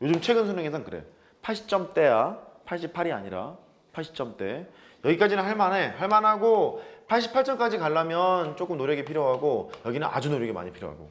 요즘 최근 수능에선 그래. 80점대야. 88이 아니라 80점대. 여기까지는 할만해. 할만하고 88점까지 가려면 조금 노력이 필요하고 여기는 아주 노력이 많이 필요하고.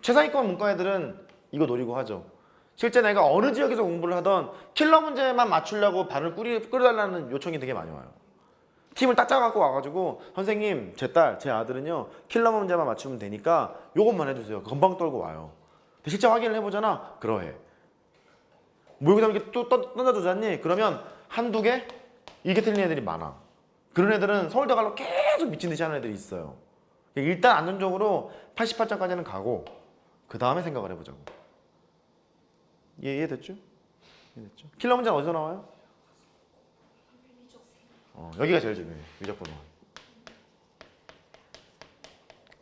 최상위권 문과 애들은 이거 노리고 하죠. 실제 내가 어느 지역에서 공부를 하던 킬러 문제만 맞추려고 발을 끌어달라는 요청이 되게 많이 와요. 팀을 딱 짜갖고 와가지고 선생님 제 딸, 제 아들은요 킬러 문제만 맞추면 되니까 요것만 해주세요. 건방 떨고 와요. 근데 실제 확인을 해보잖아. 그러해. 모의고사 이렇게 또 던져주잖니? 그러면 한두 개? 이게 틀린 애들이 많아. 그런 애들은 서울대 갈로 계속 미친 듯이 하는 애들이 있어요. 일단 안전적으로 88점까지는 가고 그 다음에 생각을 해보자고. 이해됐죠? 이해됐죠? 킬러 문제는 어디서 나와요? 여기가 제일 중요해. 미적분은.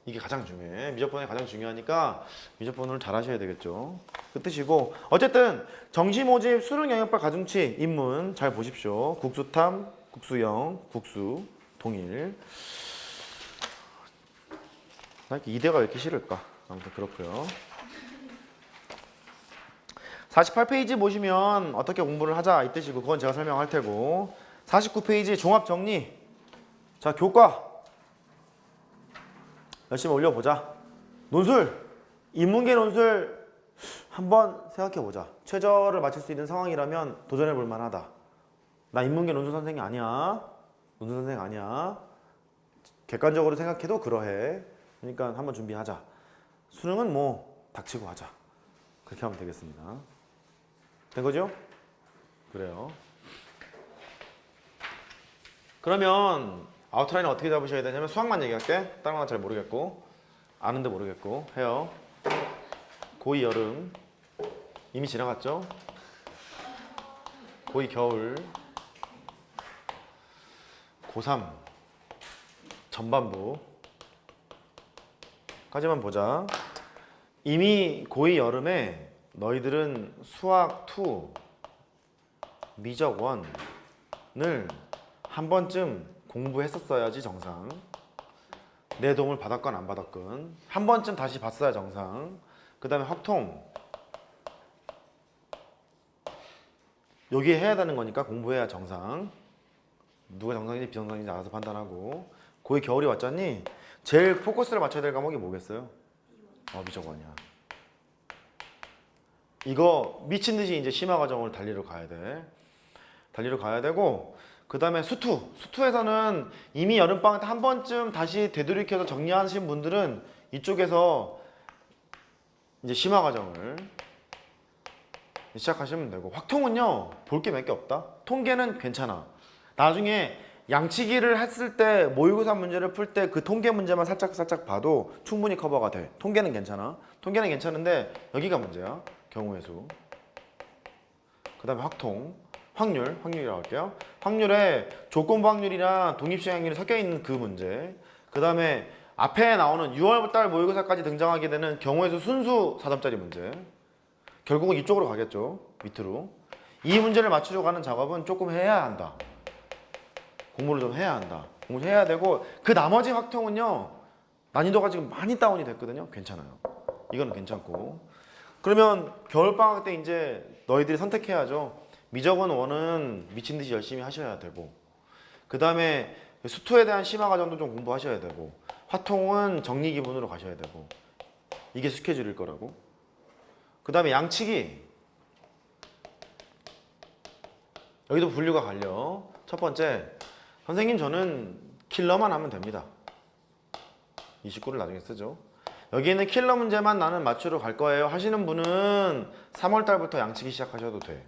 이게 가장 중요해. 미적분이 가장 중요하니까 미적분을 잘 하셔야 되겠죠. 그 뜻이고 어쨌든 정시 모집 수능 영역별 가중치 입문 잘 보십시오. 국수탐, 국수영, 국수, 동일. 나 이렇게 이대가 왜 이렇게 싫을까? 아무튼 그렇고요. 48페이지 보시면 어떻게 공부를 하자 이 뜻이고 그건 제가 설명할 테고 49페이지 종합 정리. 자, 교과 열심히 올려보자. 논술, 인문계 논술 한번 생각해보자. 최저를 맞출 수 있는 상황이라면 도전해볼 만하다. 나 인문계 논술 선생이 아니야. 논술 선생 아니야. 객관적으로 생각해도 그러해. 그러니까 한번 준비하자. 수능은 뭐 닥치고 하자. 그렇게 하면 되겠습니다. 된 거죠? 그래요. 그러면 아웃라인을 어떻게 잡으셔야 되냐면 수학만 얘기할게. 다른 건 잘 모르겠고 아는데 모르겠고 해요. 고2 여름 이미 지나갔죠? 고2 겨울 고3 전반부 까지만 보자. 이미 고2 여름에 너희들은 수학 2 미적 1을 한 번쯤 공부했었어야지 정상. 내 도움을 받았건 안 받았건 한 번쯤 다시 봤어야 정상. 그 다음에 확통 여기에 해야 되는 거니까 공부해야 정상. 누가 정상인지 비정상인지 알아서 판단하고. 고2 겨울이 왔잖니? 제일 포커스를 맞춰야 될 과목이 뭐겠어요? 미적원이야. 이거 미친 듯이 이제 심화 과정을 달리러 가야 돼. 달리러 가야 되고 그 다음에 수투에서는 이미 여름방학 때 한 번쯤 다시 되돌이켜서 정리하신 분들은 이쪽에서 이제 심화 과정을 시작하시면 되고 확통은요 볼 게 몇 개 없다. 통계는 괜찮아. 나중에 양치기를 했을 때 모의고사 문제를 풀 때 그 통계 문제만 살짝 봐도 충분히 커버가 돼. 통계는 괜찮아. 통계는 괜찮은데 여기가 문제야. 경우의 수. 그 다음에 확통. 확률이라고 할게요. 확률에 조건부 확률이랑 독립시행 확률이 섞여 있는 그 문제. 그 다음에 앞에 나오는 6월달 모의고사까지 등장하게 되는 경우의 수 순수 4점짜리 문제. 결국은 이쪽으로 가겠죠. 밑으로. 이 문제를 맞추려고 하는 작업은 조금 해야 한다. 공부를 좀 해야 한다. 공부를 해야 되고 그 나머지 확통은요. 난이도가 지금 많이 다운이 됐거든요. 괜찮아요. 이거는 괜찮고. 그러면 겨울방학 때 이제 너희들이 선택해야죠. 미적원 1은 미친 듯이 열심히 하셔야 되고 그 다음에 수투에 대한 심화 과정도 좀 공부하셔야 되고 화통은 정리 기분으로 가셔야 되고 이게 스케줄일 거라고. 그 다음에 양치기 여기도 분류가 갈려. 첫 번째 선생님 저는 킬러만 하면 됩니다. 29를 나중에 쓰죠. 여기에는 킬러 문제만 나는 맞추러 갈 거예요 하시는 분은 3월달부터 양치기 시작하셔도 돼.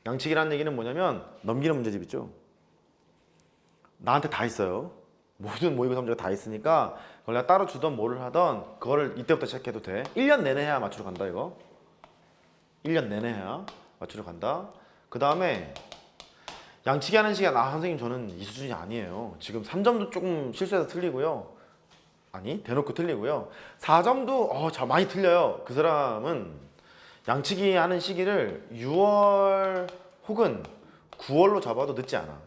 양치기라는 얘기는 뭐냐면 넘기는 문제집 있죠. 나한테 다 있어요. 모든 모의고사 문제가 다 있으니까 그걸 내가 따로 주던 뭐를 하던 그거를 이때부터 시작해도 돼. 1년 내내 해야 맞추러 간다 이거. 1년 내내 해야 맞추러 간다. 그 다음에 양치기 하는 시간 선생님 저는 이 수준이 아니에요. 지금 3점도 조금 실수해서 틀리고요. 아니 대놓고 틀리고요. 4점도 많이 틀려요. 그 사람은 양치기 하는 시기를 6월 혹은 9월로 잡아도 늦지 않아.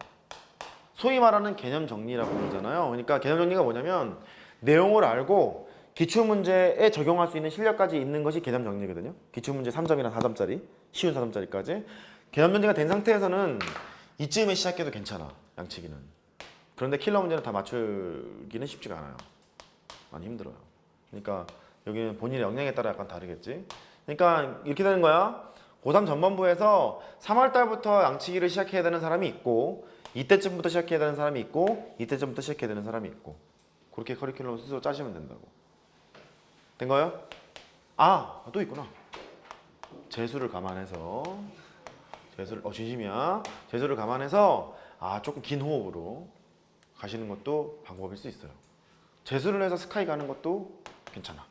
소위 말하는 개념 정리라고 그러잖아요. 그러니까 개념 정리가 뭐냐면 내용을 알고 기출문제에 적용할 수 있는 실력까지 있는 것이 개념 정리거든요. 기출문제 3점이나 4점짜리, 쉬운 4점짜리까지. 개념 정리가 된 상태에서는 이쯤에 시작해도 괜찮아, 양치기는. 그런데 킬러 문제는 다 맞추기는 쉽지가 않아요. 많이 힘들어요. 그러니까 여기는 본인의 역량에 따라 약간 다르겠지. 그러니까 이렇게 되는 거야. 고3 전반부에서 3월 달부터 양치기를 시작해야 되는 사람이 있고, 이때쯤부터 시작해야 되는 사람이 있고, 이때쯤부터 시작해야 되는 사람이 있고, 그렇게 커리큘럼을 스스로 짜시면 된다고. 된 거예요? 아, 또 있구나. 재수를 감안해서, 진심이야. 재수를 감안해서 조금 긴 호흡으로 가시는 것도 방법일 수 있어요. 재수를 해서 스카이 가는 것도 괜찮아.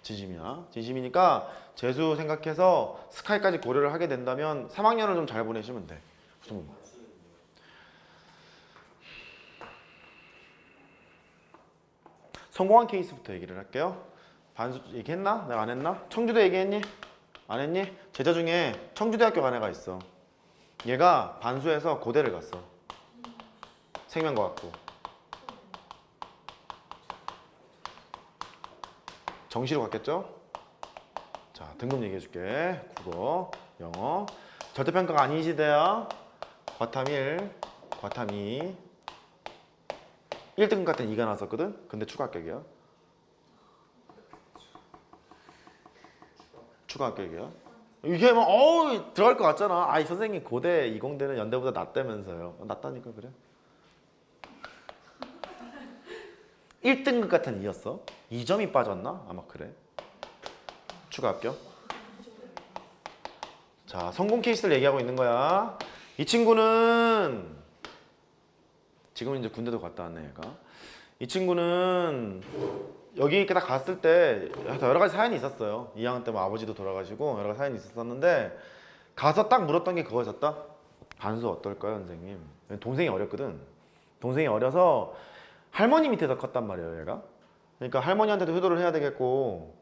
진심이야. 진심이니까 재수 생각해서 스카이까지 고려를 하게 된다면 3학년을 좀 잘 보내시면 돼. 무슨 성공한 케이스부터 얘기를 할게요. 반수 얘기했나? 내가 안 했나? 청주대 얘기했니? 안 했니? 제자 중에 청주대학교 간 애가 있어. 얘가 반수해서 고대를 갔어. 생명과학부. 정시로 갔겠죠? 자, 등급 얘기해 줄게. 국어, 영어. 절대평가가 아닌 시대야. 과탐 1, 과탐 2. 1등급 같은 2가 나왔었거든? 근데 추가 합격이야. 추가 합격이야. 이게 막 들어갈 것 같잖아. 아이 선생님 고대 이공대는 연대보다 낫다면서요. 낫다니까 그래. 1등급 같은 2였어. 2점이 빠졌나? 아마 그래. 추가 합격. 자, 성공 케이스를 얘기하고 있는 거야. 이 친구는 지금은 이제 군대도 갔다 왔네 얘가. 이 친구는 여기 이렇게 딱 갔을 때 여러 가지 사연이 있었어요. 2학년 때 뭐 아버지도 돌아가시고 여러 가지 사연이 있었는데 가서 딱 물었던 게 그거였었다. 반수 어떨까요, 선생님? 동생이 어렸거든. 동생이 어려서 할머니 밑에서 컸단 말이에요, 얘가. 그러니까 할머니한테도 효도를 해야 되겠고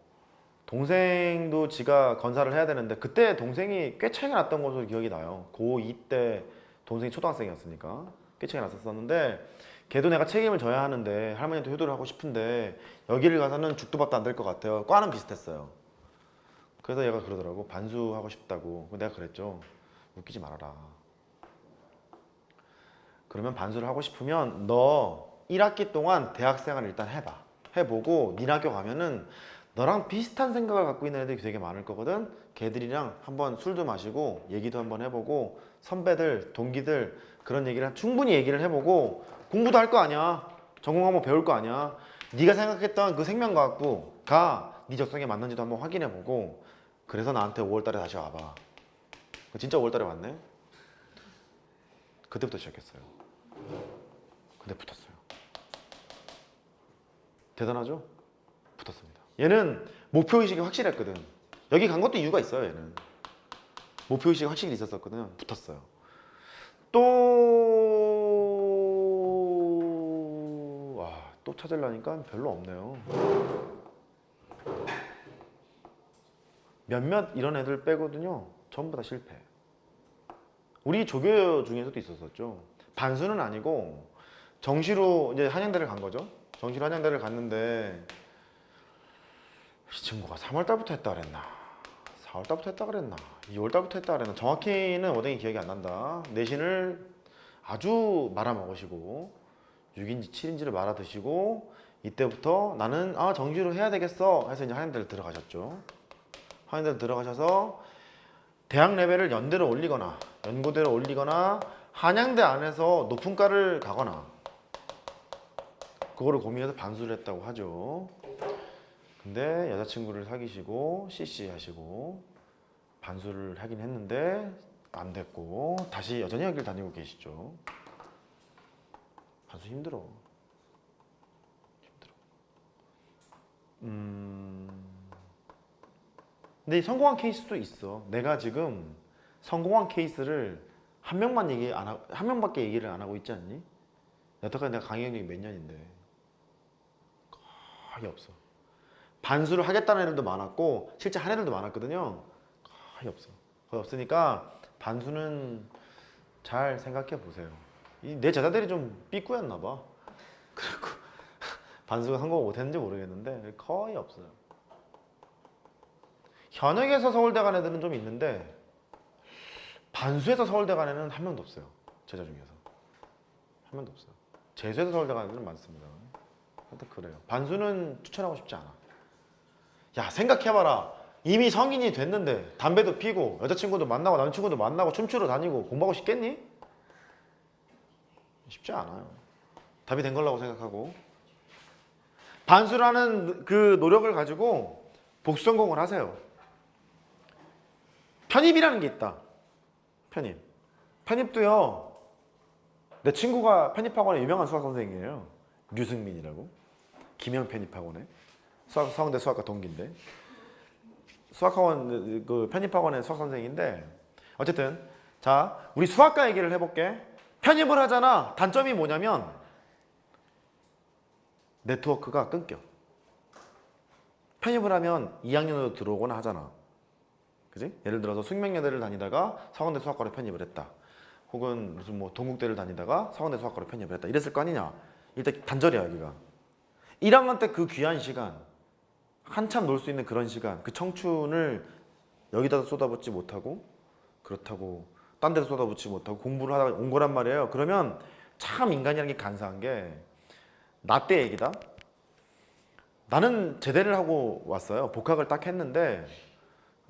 동생도 지가 건사를 해야 되는데 그때 동생이 꽤 차이가 났던 것으로 기억이 나요. 고2 때 동생이 초등학생이었으니까 꽤 차이가 났었는데 걔도 내가 책임을 져야 하는데 할머니한테 효도를 하고 싶은데 여기를 가서는 죽도 밥도 안 될 것 같아요. 과는 비슷했어요. 그래서 얘가 그러더라고. 반수하고 싶다고. 내가 그랬죠. 웃기지 말아라. 그러면 반수를 하고 싶으면 너 1학기 동안 대학생활을 일단 해봐. 해보고 니네 학교 가면은 너랑 비슷한 생각을 갖고 있는 애들이 되게 많을 거거든. 걔들이랑 한번 술도 마시고 얘기도 한번 해보고 선배들, 동기들 그런 얘기를 충분히 얘기를 해보고 공부도 할 거 아니야. 전공 한번 배울 거 아니야. 네가 생각했던 그 생명과학부가 네 적성에 맞는지도 한번 확인해보고 그래서 나한테 5월달에 다시 와봐. 진짜 5월달에 왔네. 그때부터 시작했어요. 근데 붙었어요. 대단하죠? 붙었습니다. 얘는 목표의식이 확실했거든. 여기 간 것도 이유가 있어요. 얘는 목표의식이 확실히 있었거든. 붙었어요. 또 찾으려니까 별로 없네요. 몇몇 이런 애들 빼거든요. 전부 다 실패. 우리 조교 중에서도 있었었죠. 반수는 아니고 정시로 이제 한양대를 간 거죠. 정시로 한양대를 갔는데 이 친구가 3월 달부터 했다 그랬나 4월 달부터 했다 그랬나 2월 달부터 했다 그랬나 정확히는 어딘지 기억이 안 난다. 내신을 아주 말아먹으시고 6인지 7인지를 말아 드시고 이때부터 나는 정시로 해야 되겠어 해서 이제 한양대를 들어가셨죠. 한양대를 들어가셔서 대학 레벨을 연대로 올리거나 연고대로 올리거나 한양대 안에서 높은 과를 가거나 그거를 고민해서 반수를 했다고 하죠. 근데 여자친구를 사귀시고 CC 하시고 반수를 하긴 했는데 안 됐고 다시 여전히 여길 다니고 계시죠. 반수 힘들어. 근데 성공한 케이스도 있어. 내가 지금 성공한 케이스를 한 명밖에 얘기를 안 하고 있지 않니? 여태까지 내가 강의 경력이 몇 년인데 거의 없어. 반수를 하겠다는 애들도 많았고 실제 한 애들도 많았거든요. 거의 없어. 거의 없으니까 반수는 잘 생각해 보세요. 내 제자들이 좀 삐꾸였나 봐. 그리고 반수가 성공 못했는지 모르겠는데 거의 없어요. 현역에서 서울대 간 애들은 좀 있는데 반수에서 서울대 간 애는 한 명도 없어요. 제자 중에서 한 명도 없어요. 재수에서 서울대 간 애들은 많습니다. 하여튼 그래요. 반수는 추천하고 싶지 않아. 야, 생각해봐라. 이미 성인이 됐는데 담배도 피고 여자친구도 만나고 남자친구도 만나고 춤추러 다니고 공부하고 싶겠니? 쉽지 않아요. 답이 된 거라고 생각하고 반수라는 그 노력을 가지고 복수 전공을 하세요. 편입이라는 게 있다. 편입. 편입도요. 내 친구가 편입학원에 유명한 수학 선생님이에요. 류승민이라고. 김영 편입학원에. 서강대 수학과 동기인데. 수학학원 그 편입학원의 수학 선생인데 어쨌든 자 우리 수학과 얘기를 해볼게. 편입을 하잖아. 단점이 뭐냐면 네트워크가 끊겨. 편입을 하면 2학년으로 들어오거나 하잖아. 그지? 예를 들어서 숙명여대를 다니다가 서강대 수학과로 편입을 했다. 혹은 무슨 뭐 동국대를 다니다가 서강대 수학과로 편입을 했다. 이랬을 거 아니냐? 일단 단절이야 여기가. 1학년 때 그 귀한 시간 한참 놀 수 있는 그런 시간 그 청춘을 여기다 쏟아붓지 못하고 그렇다고 딴 데서 쏟아붓지 못하고 공부를 하다가 온 거란 말이에요. 그러면 참 인간이라는 게 간사한 게 나 때 얘기다. 나는 제대를 하고 왔어요. 복학을 딱 했는데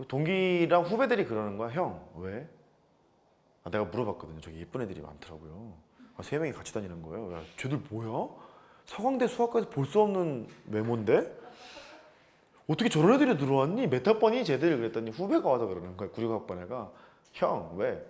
동기랑 후배들이 그러는 거야. 형 왜? 내가 물어봤거든요. 저기 예쁜 애들이 많더라고요. 3명이 같이 다니는 거예요. 야, 쟤들 뭐야? 서강대 수학과에서 볼 수 없는 외모인데? 어떻게 저런 애들이 들어왔니? 몇 학번이 쟤들 그랬더니 후배가 와서 그러는 거야. 96학번 애가 형 왜?